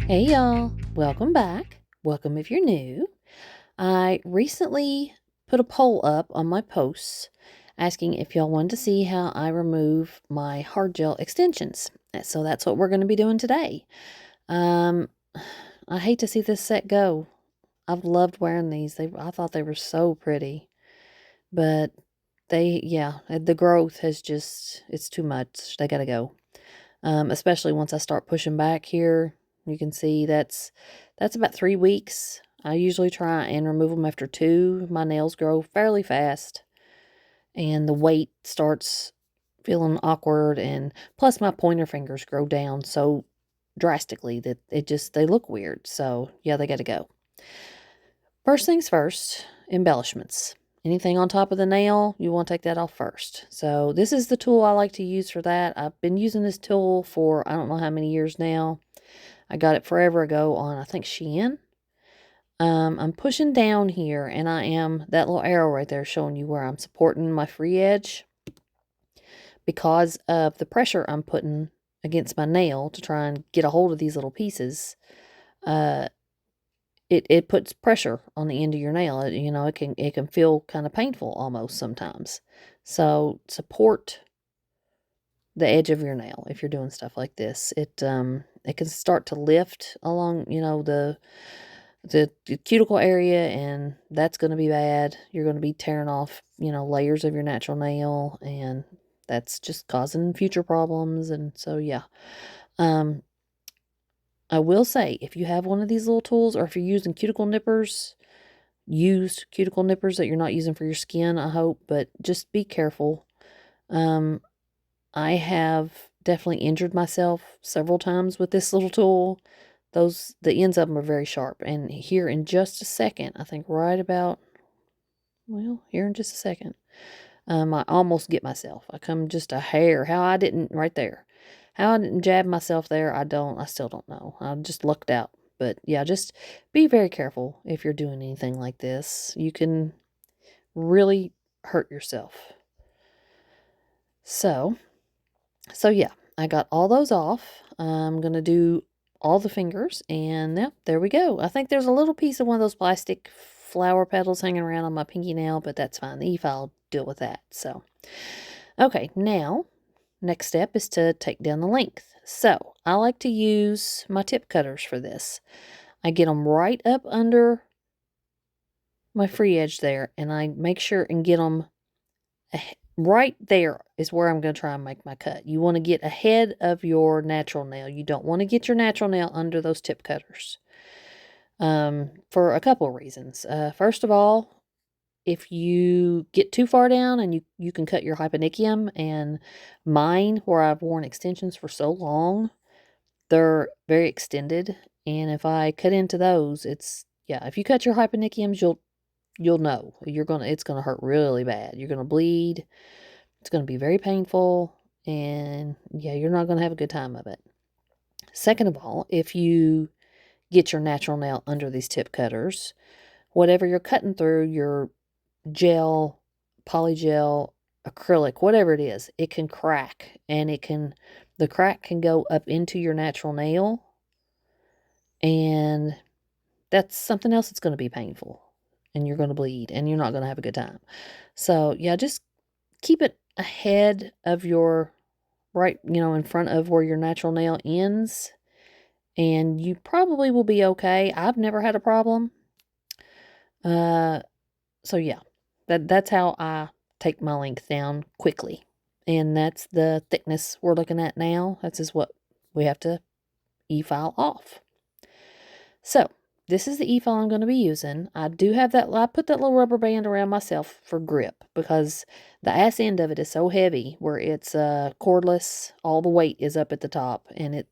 Hey y'all, welcome back. Welcome if you're new. I recently put a poll up on my posts asking if y'all wanted to see how I remove my hard gel extensions. So that's what we're going to be doing today. Um, I hate to see this set go. I've loved wearing these. I thought they were so pretty, but the growth has it's too much. They got to go. Especially once I start pushing back here. You can see that's about 3 weeks. I usually try and remove them after 2. My nails grow fairly fast, and the weight starts feeling awkward, and plus my pointer fingers grow down so drastically that they look weird. So, yeah, they got to go. First things first, embellishments. Anything on top of the nail, you want to take that off first. So this is the tool I like to use for that. I've been using this tool for I don't know how many years now. I got it forever ago on, I think, Shein. I'm pushing down here, and I am, that little arrow right there showing you where I'm supporting my free edge because of the pressure I'm putting against my nail to try and get a hold of these little pieces. It puts pressure on the end of your nail. It can feel kind of painful almost sometimes. So support the edge of your nail if you're doing stuff like this. It can start to lift along, the cuticle area, and that's going to be bad. You're going to be tearing off, layers of your natural nail, and that's just causing future problems. And so, yeah. I will say, if you have one of these little tools, or if you're using cuticle nippers, use cuticle nippers that you're not using for your skin, I hope, but just be careful. I have definitely injured myself several times with this little tool. The ends of them are very sharp. And here in just a second, I think here in just a second, I almost get myself. I come just a hair. Right there. How I didn't jab myself there, I still don't know. I just lucked out. But yeah, just be very careful if you're doing anything like this. You can really hurt yourself. So yeah, I got all those off. I'm going to do all the fingers, and yeah, there we go. I think there's a little piece of one of those plastic flower petals hanging around on my pinky nail, but that's fine. The e-file will deal with that. So, okay, now, next step is to take down the length. So, I like to use my tip cutters for this. I get them right up under my free edge there, and I make sure and get them right there is where I'm going to try and make my cut. You want to get ahead of your natural nail. You don't want to get your natural nail under those tip cutters for a couple of reasons. First of all, if you get too far down, and you can cut your hyponychium, and mine, where I've worn extensions for so long, they're very extended, and if I cut into those, if you cut your hyponychiums, you'll know it's gonna hurt really bad. You're gonna bleed. It's gonna be very painful, and yeah, you're not gonna have a good time of it. Second of all, if you get your natural nail under these tip cutters, whatever you're cutting through, your gel, polygel, acrylic, whatever it is, it can crack, and the crack can go up into your natural nail, and that's something else that's going to be painful, and you're going to bleed, and you're not going to have a good time. So, yeah, just keep it ahead of your in front of where your natural nail ends, and you probably will be okay. I've never had a problem. So yeah, that's how I take my length down quickly. And that's the thickness we're looking at now. That's is what we have to e-file off. So, this is the e-file I'm going to be using. I put that little rubber band around myself for grip, because the ass end of it is so heavy where it's cordless. All the weight is up at the top, and it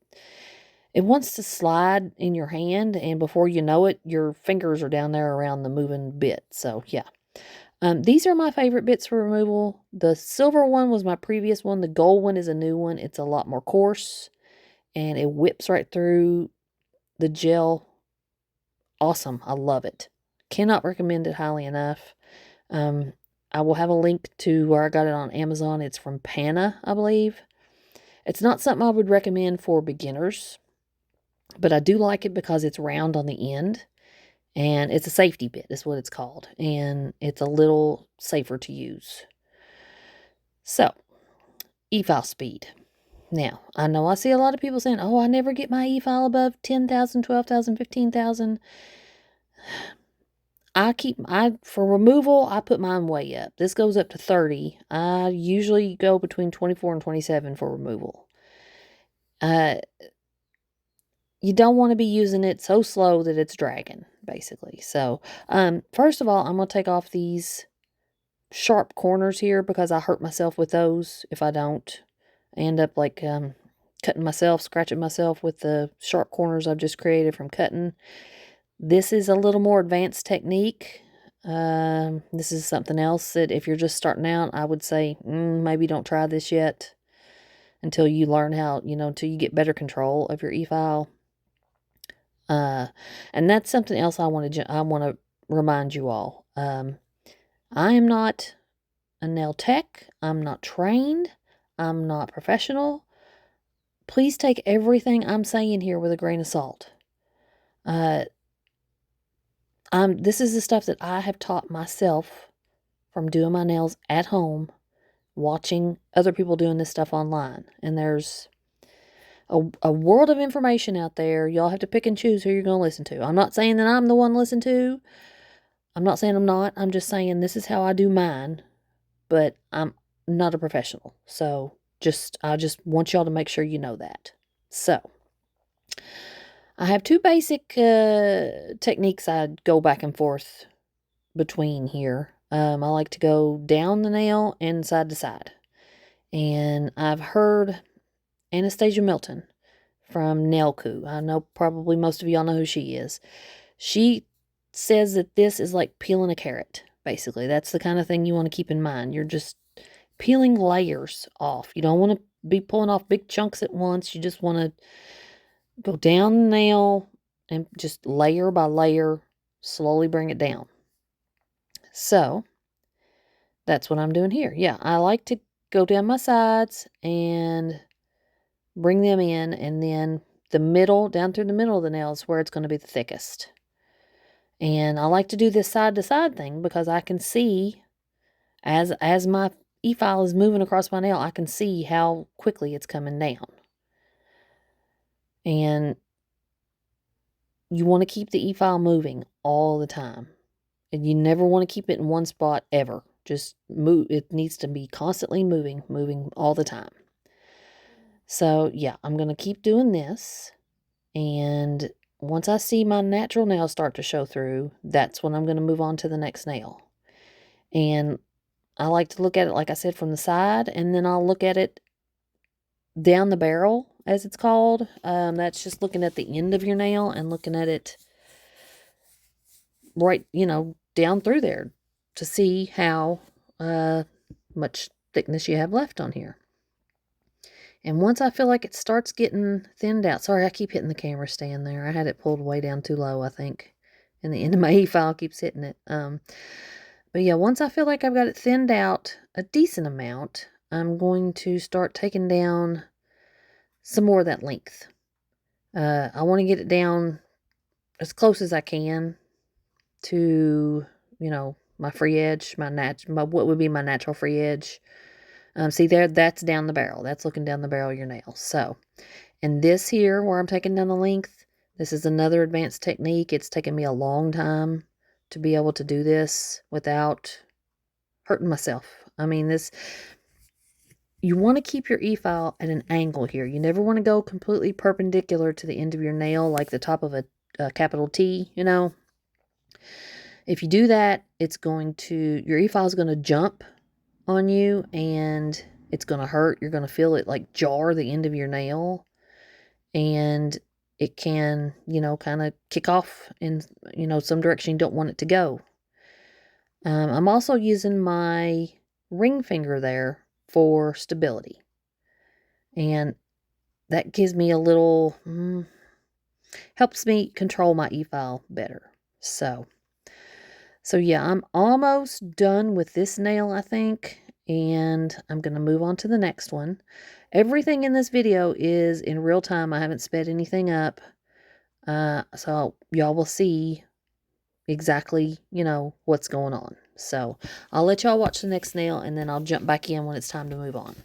wants to slide in your hand, and before you know it, your fingers are down there around the moving bit. So, yeah. These are my favorite bits for removal. The silver one was my previous one. The gold one is a new one. It's a lot more coarse, and it whips right through the gel. Awesome. I love it. Cannot recommend it highly enough. I will have a link to where I got it on Amazon. It's from Pana, I believe. It's not something I would recommend for beginners. But I do like it because it's round on the end. And it's a safety bit is what it's called. And it's a little safer to use. So, e-file speed. Now, I know I see a lot of people saying, oh, I never get my e-file above 10,000, 12,000, 15,000. For removal, I put mine way up. This goes up to 30. I usually go between 24 and 27 for removal. You don't want to be using it so slow that it's dragging, basically. So, first of all, I'm going to take off these sharp corners here because I hurt myself with those if I don't. I end up like cutting myself, scratching myself with the sharp corners I've just created from cutting. This is a little more advanced technique. This is something else that if you're just starting out, I would say maybe don't try this yet until you learn how, until you get better control of your e-file. And that's something else I want to remind you all. I am not a nail tech. I'm not trained. I'm not professional. Please take everything I'm saying here with a grain of salt. This is the stuff that I have taught myself from doing my nails at home, watching other people doing this stuff online. And there's a world of information out there. Y'all have to pick and choose who you're going to listen to. I'm not saying that I'm the one to listen to. I'm not saying I'm not. I'm just saying this is how I do mine. But I'm not a professional. So I just want y'all to make sure you know that. So, I have two basic techniques I go back and forth between here. I like to go down the nail and side to side. And I've heard Anastasia Milton from Nailku. I know probably most of y'all know who she is. She says that this is like peeling a carrot, basically. That's the kind of thing you want to keep in mind. You're just peeling layers off. You don't want to be pulling off big chunks at once. You just want to go down the nail and just layer by layer, slowly bring it down. So, that's what I'm doing here. Yeah, I like to go down my sides and bring them in, and then the middle, down through the middle of the nail is where it's going to be the thickest. And I like to do this side to side thing because I can see, as my e-file is moving across my nail, I can see how quickly it's coming down. And you want to keep the e-file moving all the time. And you never want to keep it in one spot ever. Just move. It needs to be constantly moving all the time. So, yeah, I'm going to keep doing this. And once I see my natural nail start to show through, that's when I'm going to move on to the next nail. And I like to look at it, like I said, from the side. And then I'll look at it down the barrel, as it's called. That's just looking at the end of your nail and looking at it right, down through there to see how much thickness you have left on here. And once I feel like it starts getting thinned out, sorry, I keep hitting the camera stand there. I had it pulled way down too low, I think. And the end of my e-file keeps hitting it. But yeah, once I feel like I've got it thinned out a decent amount, I'm going to start taking down some more of that length. I want to get it down as close as I can to, my free edge, what would be my natural free edge. See there, that's down the barrel. That's looking down the barrel of your nail. So, and this here, where I'm taking down the length, this is another advanced technique. It's taken me a long time to be able to do this without hurting myself. I mean, you want to keep your e-file at an angle here. You never want to go completely perpendicular to the end of your nail, like the top of a capital T, If you do that, your e-file is going to jump on you and it's going to hurt. You're going to feel it like jar the end of your nail, and it can, kind of kick off in, some direction you don't want it to go. I'm also using my ring finger there for stability, and that gives me a little, helps me control my e-file better. So yeah, I'm almost done with this nail, I think, and I'm going to move on to the next one. Everything in this video is in real time. I haven't sped anything up. So y'all will see exactly, what's going on. So I'll let y'all watch the next nail, and then I'll jump back in when it's time to move on.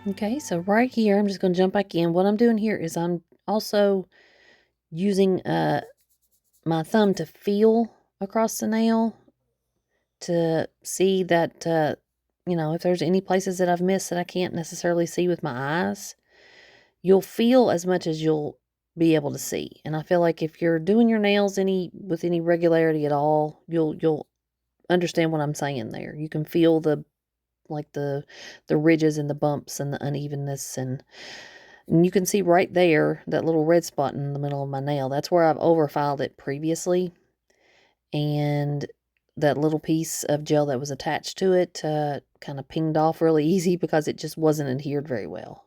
Okay, so right here, I'm just going to jump back in. What I'm doing here is I'm also using my thumb to feel across the nail to see that, if there's any places that I've missed that I can't necessarily see with my eyes. You'll feel as much as you'll be able to see. And I feel like if you're doing your nails with any regularity at all, you'll understand what I'm saying there. You can feel the ridges and the bumps and the unevenness, and you can see right there that little red spot in the middle of my nail. That's where I've overfiled it previously, and that little piece of gel that was attached to it kind of pinged off really easy because it just wasn't adhered very well.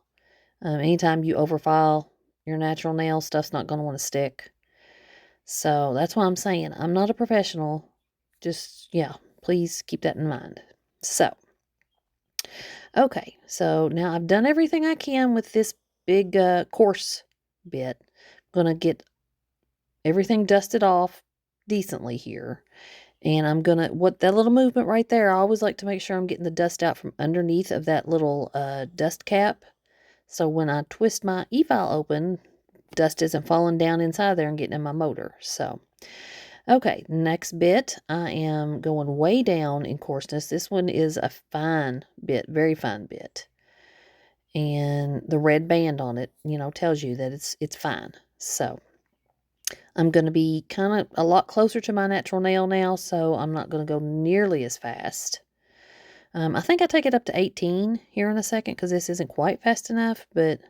Anytime you overfile your natural nail, stuff's not going to want to stick. So that's why I'm saying I'm not a professional. Just, yeah, please keep that in mind. So, okay, so now I've done everything I can with this big coarse bit. I'm going to get everything dusted off decently here. And I'm going to, that little movement right there, I always like to make sure I'm getting the dust out from underneath of that little dust cap. So when I twist my e-file open, dust isn't falling down inside there and getting in my motor. So, okay, next bit, I am going way down in coarseness. This one is a fine bit, very fine bit. And the red band on it, tells you that it's fine. So, I'm going to be kind of a lot closer to my natural nail now, so I'm not going to go nearly as fast. I think I take it up to 18 here in a second because this isn't quite fast enough, but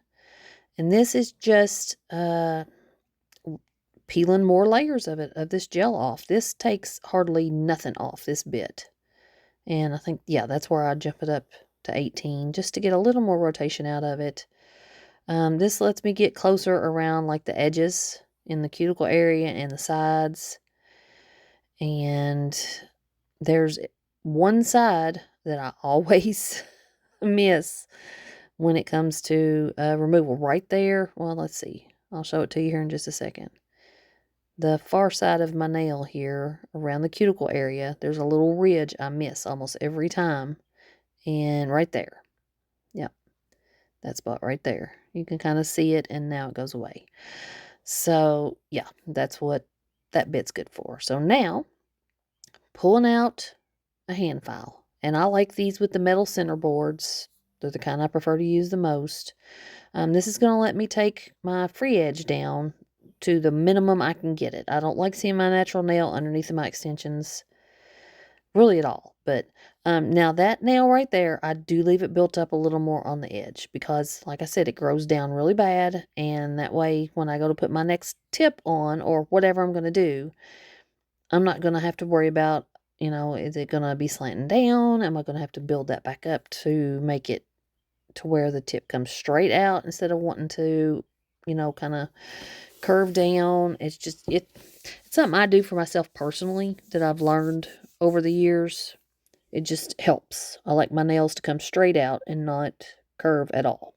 And this is just peeling more layers of this gel off. This takes hardly nothing off this bit. And I think, yeah, that's where I jump it up to 18 just to get a little more rotation out of it. This lets me get closer around like the edges in the cuticle area and the sides. And there's one side that I always miss when it comes to removal. Right there. Well, let's see. I'll show it to you here in just a second. The far side of my nail here around the cuticle area, there's a little ridge I miss almost every time. And right there. Yep. That spot right there. You can kind of see it, and now it goes away. So, yeah, that's what that bit's good for. So now, pulling out a hand file. And I like these with the metal center boards. They're the kind I prefer to use the most. This is going to let me take my free edge down to the minimum I can get it. I don't like seeing my natural nail underneath of my extensions really at all. But now that nail right there, I do leave it built up a little more on the edge because, like I said, it grows down really bad. And that way, when I go to put my next tip on or whatever I'm going to do, I'm not going to have to worry about, is it going to be slanting down? Am I going to have to build that back up to make it to where the tip comes straight out instead of wanting to, kind of curve down? It's just, it's something I do for myself personally that I've learned over the years. It just helps. I like my nails to come straight out and not curve at all.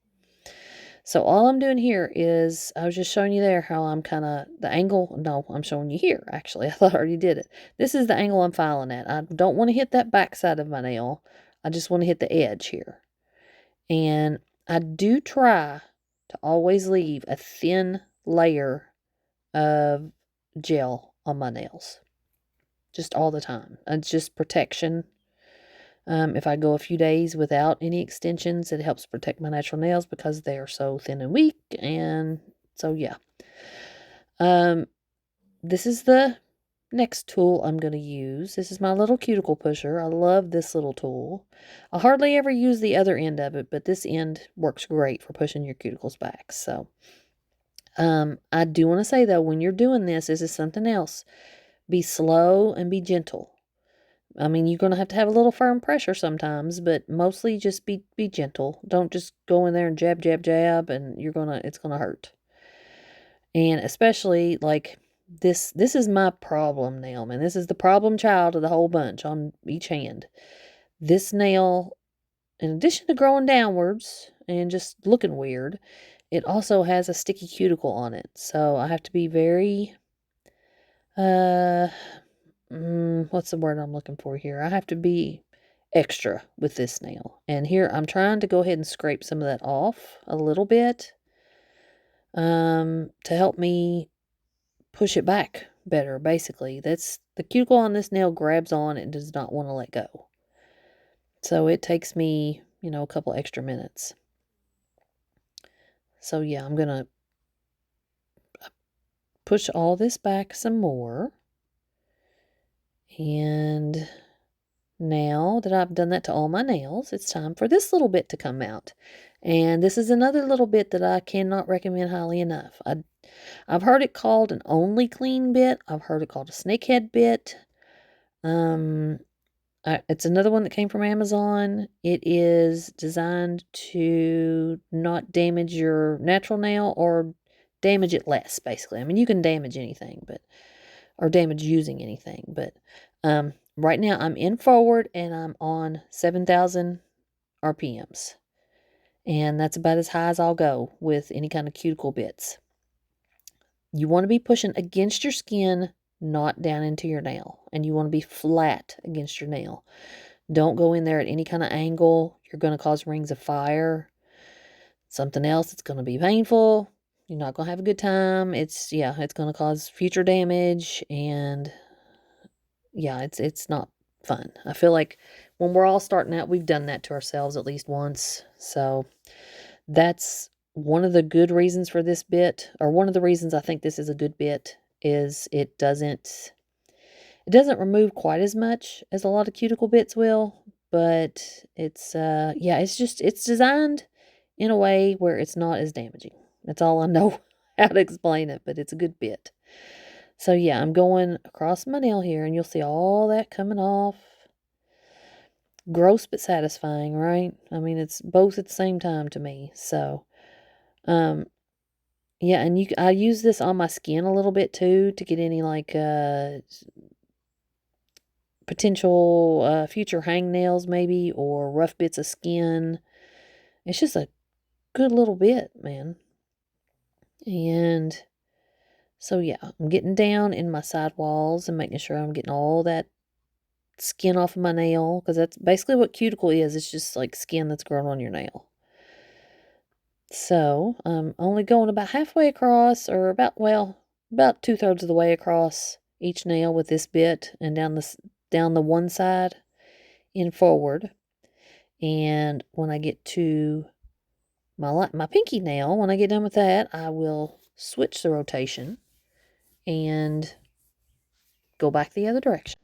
So all I'm doing here is, I was just showing you there how I'm kind of, the angle, no, I'm showing you here, actually. I thought I already did it. This is the angle I'm filing at. I don't want to hit that back side of my nail. I just want to hit the edge here. And I do try to always leave a thin layer of gel on my nails. Just all the time. It's just protection. If I go a few days without any extensions, it helps protect my natural nails because they are so thin and weak. And so, yeah. This is the next tool I'm going to use. This is my little cuticle pusher. I love this little tool. I hardly ever use the other end of it, but this end works great for pushing your cuticles back. So, I do want to say, though, when you're doing this is something else. Be slow and be gentle. I mean, you're going to have a little firm pressure sometimes, but mostly just be gentle. Don't just go in there and jab, jab, jab, and it's going to hurt. And especially, like, this is my problem nail, man. This is the problem child of the whole bunch on each hand. This nail, in addition to growing downwards and just looking weird, it also has a sticky cuticle on it. So I have to be very, what's the word I'm looking for here? I have to be extra with this nail. And here I'm trying to go ahead and scrape some of that off a little bit to help me push it back better. Basically, that's the cuticle on this nail grabs on and does not want to let go. So it takes me, a couple extra minutes. So yeah, I'm going to push all this back some more. And now that I've done that to all my nails, it's time for this little bit to come out. And this is another little bit that I cannot recommend highly enough. I've heard it called an only clean bit. I've heard it called a snakehead bit. It's another one that came from Amazon. It is designed to not damage your natural nail or damage it less, basically. I mean, you can damage anything, or damage using anything, but right now I'm in forward and I'm on 7,000 RPMs. And that's about as high as I'll go with any kind of cuticle bits. You want to be pushing against your skin, not down into your nail. And you want to be flat against your nail. Don't go in there at any kind of angle. You're going to cause rings of fire. Something else, it's going to be painful. You're not going to have a good time. It's going to cause future damage. And yeah, it's not fun. I feel like when we're all starting out, we've done that to ourselves at least once. So that's one of the good reasons for this bit, or one of the reasons I think this is a good bit, is it doesn't remove quite as much as a lot of cuticle bits will, but it's designed in a way where it's not as damaging. That's all I know how to explain it, but it's a good bit. So yeah, I'm going across my nail here, and you'll see all that coming off. Gross but satisfying, right? I mean, it's both at the same time to me. So, um, yeah, and I use this on my skin a little bit too to get any like potential future hangnails maybe or rough bits of skin. It's just a good little bit, man. And so yeah, I'm getting down in my side walls and making sure I'm getting all that skin off of my nail, because that's basically what cuticle is. It's just like skin that's grown on your nail. So I'm only going about halfway across, or about 2/3 of the way across each nail with this bit, and down the one side in forward. And when I get to my pinky nail, when I get done with that, I will switch the rotation and go back the other direction.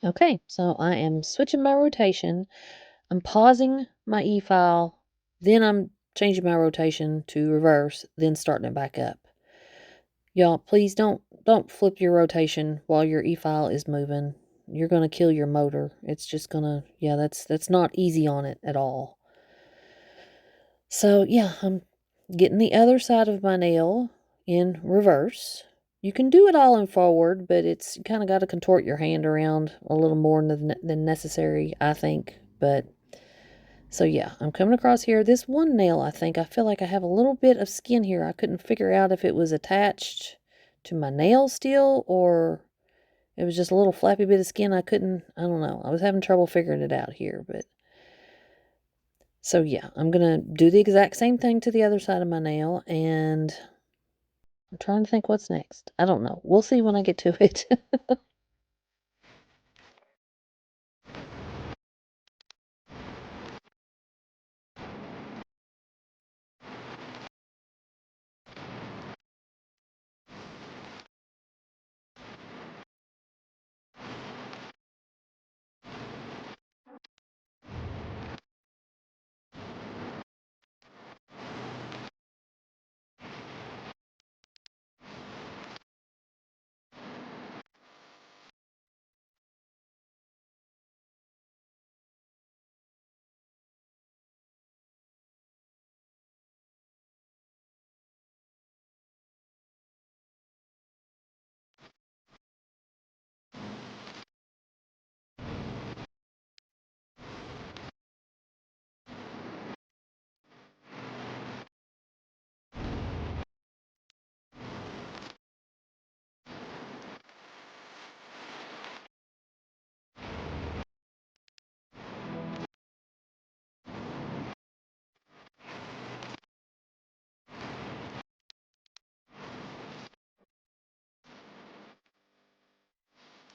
Okay, so I am switching my rotation. I'm pausing my e-file, then I'm changing my rotation to reverse, then starting it back up. Y'all, please don't flip your rotation while your e-file is moving. You're gonna kill your motor. It's just gonna, yeah, that's not easy on it at all. So yeah, I'm getting the other side of my nail in reverse. You can do it all in forward, but it's kind of got to contort your hand around a little more than necessary, I think. But so yeah, I'm coming across here. This one nail, I feel like I have a little bit of skin here. I couldn't figure out if it was attached to my nail still or it was just a little flappy bit of skin. I don't know. I was having trouble figuring it out here, but so yeah, I'm gonna do the exact same thing to the other side of my nail, and I'm trying to think what's next. I don't know. We'll see when I get to it.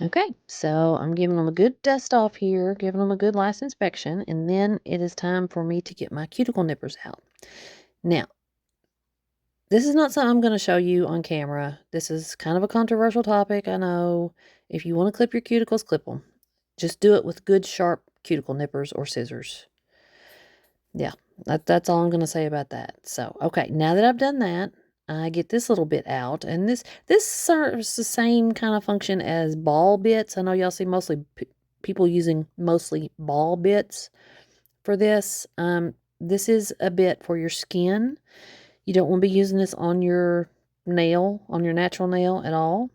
Okay, so I'm giving them a good dust off here, giving them a good last inspection, and then it is time for me to get my cuticle nippers out. Now, this is not something I'm going to show you on camera. This is kind of a controversial topic, I know. If you want to clip your cuticles, clip them. Just do it with good, sharp cuticle nippers or scissors. Yeah, that's all I'm going to say about that. So, okay, now that I've done that, I get this little bit out, and this serves the same kind of function as ball bits. I know y'all see mostly people using mostly ball bits for this. This is a bit for your skin. You don't want to be using this on your nail, on your natural nail at all.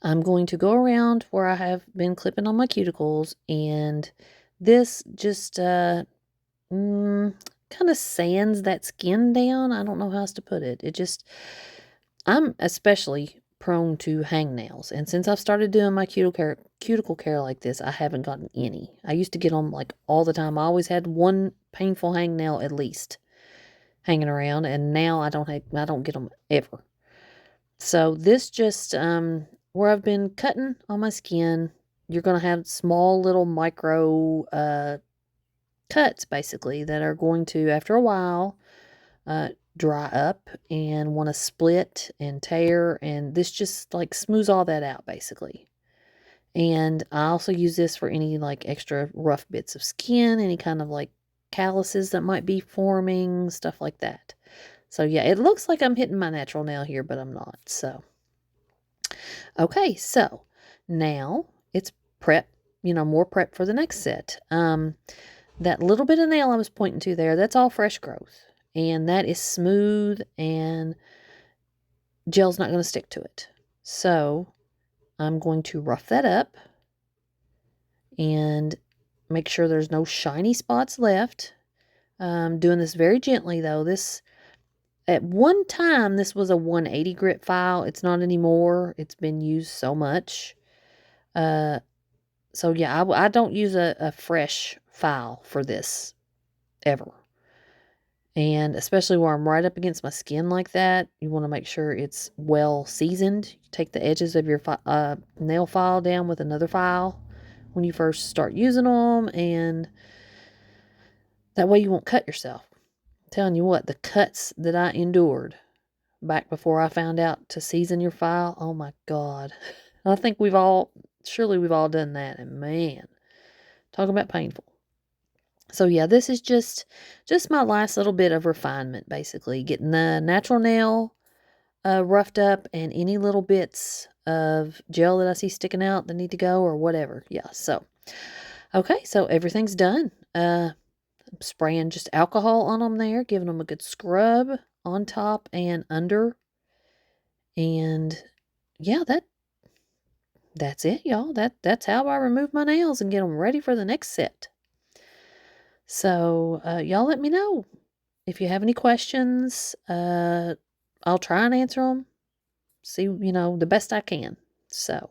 I'm going to go around where I have been clipping on my cuticles, and this just kind of sands that skin down. I don't know how else to put it. I'm especially prone to hangnails, and since I've started doing my cuticle care like this, I haven't gotten any. I used to get them like all the time. I always had one painful hangnail at least hanging around, and now I don't get them ever. So this just where I've been cutting on my skin, you're going to have small little micro cuts basically that are going to, after a while, dry up and want to split and tear, and this just like smooths all that out basically. And I also use this for any like extra rough bits of skin, any kind of like calluses that might be forming, stuff like that. So yeah, it looks like I'm hitting my natural nail here, but I'm not. So okay, so now it's prep, more prep for the next set. That little bit of nail I was pointing to there, that's all fresh growth. And that is smooth, and gel's not going to stick to it. So I'm going to rough that up and make sure there's no shiny spots left. Doing this very gently though. At one time, this was a 180 grit file. It's not anymore. It's been used so much. So yeah, I don't use a fresh file for this ever. And especially where I'm right up against my skin like that, you want to make sure it's well seasoned. You take the edges of your nail file down with another file when you first start using them, and that way you won't cut yourself. I'm telling you what, the cuts that I endured back before I found out to season your file, oh my God. I think surely we've all done that, and man, talk about painful. So yeah, this is just my last little bit of refinement, basically. Getting the natural nail roughed up, and any little bits of gel that I see sticking out that need to go or whatever. Yeah, so. Okay, so everything's done. I'm spraying just alcohol on them there, giving them a good scrub on top and under. And yeah, that's it, y'all. That's how I remove my nails and get them ready for the next set. So, y'all let me know if you have any questions. I'll try and answer them. See, the best I can. So,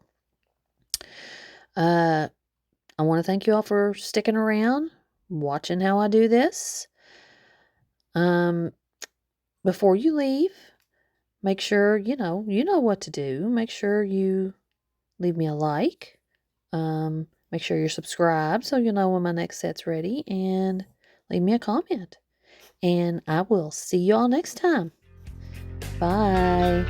I want to thank you all for sticking around, watching how I do this. Before you leave, make sure, you know what to do. Make sure you leave me a like. Make sure you're subscribed so you'll know when my next set's ready, and leave me a comment. And I will see y'all next time. Bye.